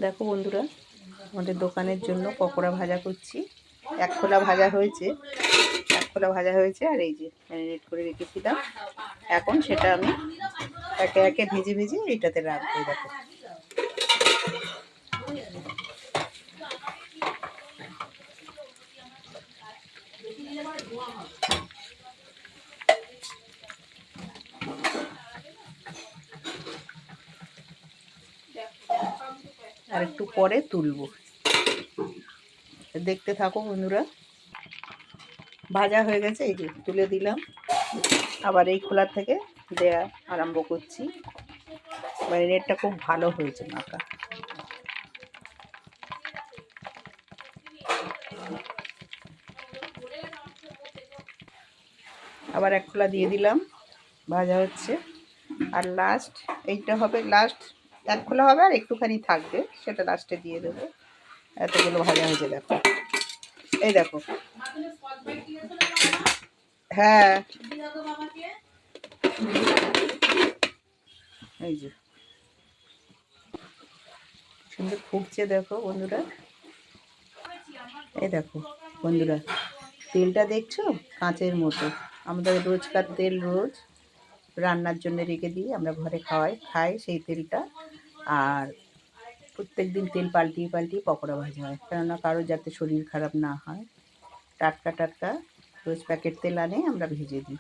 দেখো বন্ধুরা, আমাদের দোকানের জন্য পকোড়া ভাজা করছি। এক খোলা ভাজা হয়েছে, আর এই যে ম্যারিনেট করে রেখেছিলাম। এখন সেটা আমি একে একে ভেজে ভেজে এইটাতে রাখবো। দেখো আর একটু পরে তুলবো, দেখতে থাকো বন্ধুরা। ভাজা হয়ে গেছে, এই যে তুলে দিলাম। আবার এই খোলার থেকে দেয়া আরম্ভ করছি। ম্যারিনেটটা খুব ভালো হয়েছে মাখা। আবার এক খোলা দিয়ে দিলাম, ভাজা হচ্ছে। আর লাস্ট এইটা হবে, লাস্ট এক খোলা হবে আর একটুখানি থাকবে, সেটা লাস্টে দিয়ে দেবো। এতগুলো ভাজা হয়েছে দেখো, এই দেখো। হ্যাঁ, এই যে সুন্দর ফুটছে দেখো বন্ধুরা। এই দেখো বন্ধুরা, তেলটা দেখছো কাঁচের মতো। আমাদের রোজকার তেল, রোজ রান্নার জন্য রেখে দিই, আমরা ঘরে খাই সেই তেলটা। আর প্রত্যেক দিন তেল পাল্টিয়ে পাল্টিয়ে পকোড়া ভাজা হয়, কেননা কারো যাতে শরীর খারাপ না হয়। টাটকা টাটকা রোজ প্যাকেট তেল আনে, আমরা ভেজে দিই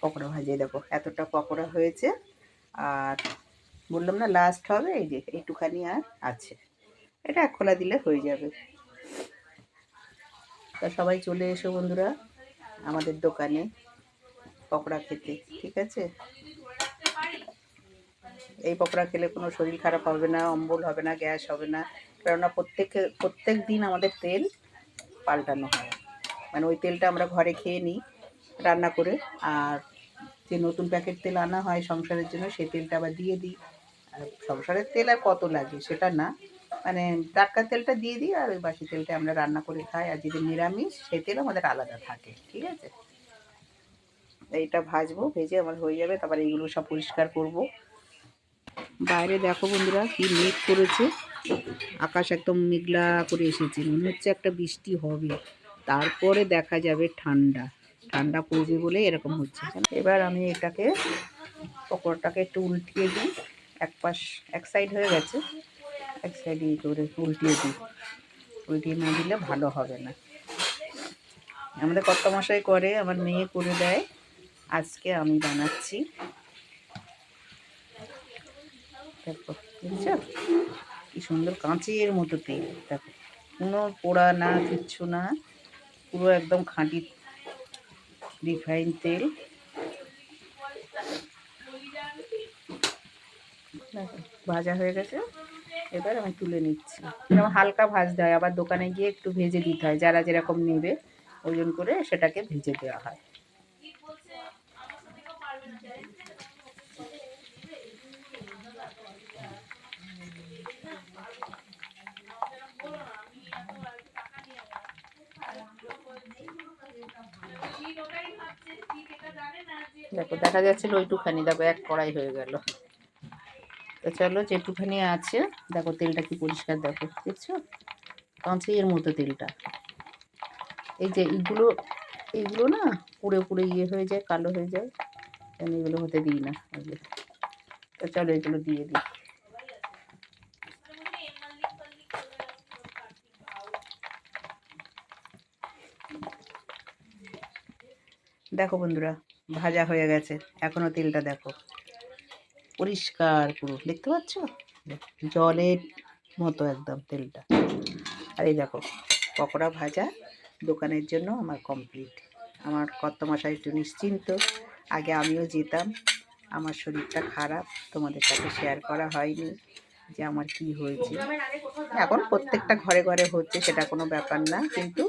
পকোড়া ভাজিয়ে। দেখো এতটা পকোড়া হয়েছে। আর বললাম না লাস্ট হবে, এই যে একটুখানি আর আছে। এটা এক খোলা দিলে হয়ে যাবে। তা সবাই চলে এসো বন্ধুরা আমাদের দোকানে পকোড়া খেতে, ঠিক আছে? এই পকোড়া খেলে কোনো শরীর খারাপ হবে না, অম্বল হবে না, গ্যাস হবে না। কেননা প্রত্যেক দিন আমাদের তেল পাল্টানো হয়। মানে ওই তেলটা আমরা ঘরে খেয়ে নিই রান্না করে, আর যে নতুন প্যাকেট তেল আনা হয় সংসারের জন্য, সেই তেলটা আবার দিয়ে দিই। আর সংসারের তেল আর কত লাগে সেটা না, মানে টাটকা তেলটা দিয়ে দিই। আর ওই বাসি তেলটা আমরা রান্না করে খাই। আর যদি নিরামিষ, সেই তেল আমাদের আলাদা থাকে, ঠিক আছে? এইটা ভাজবো, ভেজে আমার হয়ে যাবে। তারপরে এইগুলো সব পরিষ্কার করব। বাইরে দেখো বন্ধুরা কি মেঘ করেছে, আকাশ একদম মেঘলা করে এসেছে, মনে হচ্ছে একটা বৃষ্টি হবে। তারপরে দেখা যাবে ঠান্ডা ঠান্ডা পড়বে বলে এরকম হচ্ছে। এবার আমি এটাকে পকোড়াটাকে একটু উল্টিয়ে দিই। এক সাইড হয়ে গেছে, এক সাইড করে উল্টিয়ে দিই। উল্টিয়ে না দিলে ভালো হবে না। আমাদের কর্তামশাই করে, আমার মেয়ে করে দেয়, আজকে আমি বানাচ্ছি। দেখো বুঝছো কি সুন্দর কাঁচের মতো তেল। দেখো কোনো পোড়া না, কিচ্ছু না, পুরো একদম খাঁটি রিফাইন তেল। দেখো ভাজা হয়ে গেছে, এবার আমি তুলে নিচ্ছি। যেমন হালকা ভাজতে হয়, আবার দোকানে গিয়ে একটু ভেজে দিতে হয়। যারা যেরকম নেবে ওজন করে সেটাকে ভেজে দেওয়া হয়। দেখো দেখা যাচ্ছিল ওইটুখানি, দেখো এক কড়াই হয়ে গেল। তো চলো, যেটুখানি আছে দেখো তেলটা কি পরিষ্কার, দেখো দেখছো কাঁচের মতো তেলটা। এই যে এইগুলো না পুড়ে পুড়ে ইয়ে হয়ে যায়, কালো হয়ে যায়, আমি এগুলো হতে দিই না। তো চলো এগুলো দিয়ে দিই। দেখো বন্ধুরা ভাজা হয়ে গেছে, এখনো তেলটা দেখো পরিষ্কার পুরো, দেখতে পাচ্ছ জলের মতো একদম তেলটা। আর এই দেখো পকোড়া ভাজা দোকানের জন্য আমার কমপ্লিট। আমার কর্তামশাই একটু নিশ্চিন্ত। আগে আমিও যেতাম, আমার শরীরটা খারাপ, তোমাদের সাথে শেয়ার করা হয়নি যে আমার কি হয়েছে। এখন প্রত্যেকটা ঘরে ঘরে হচ্ছে, সেটা কোনো ব্যাপার না, কিন্তু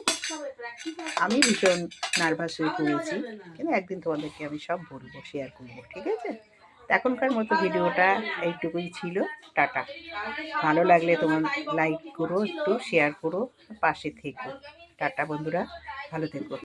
আমি ভীষণ নার্ভাস হয়ে পড়েছি। কিন্তু একদিন তোমাদেরকে আমি সব বলবো, শেয়ার করবো, ঠিক আছে? এখনকার মতো ভিডিওটা এইটুকুই ছিল। টাটা। ভালো লাগলে তোমার লাইক করো, একটু শেয়ার করো, পাশে থেকো। টাটা বন্ধুরা, ভালো থেকো।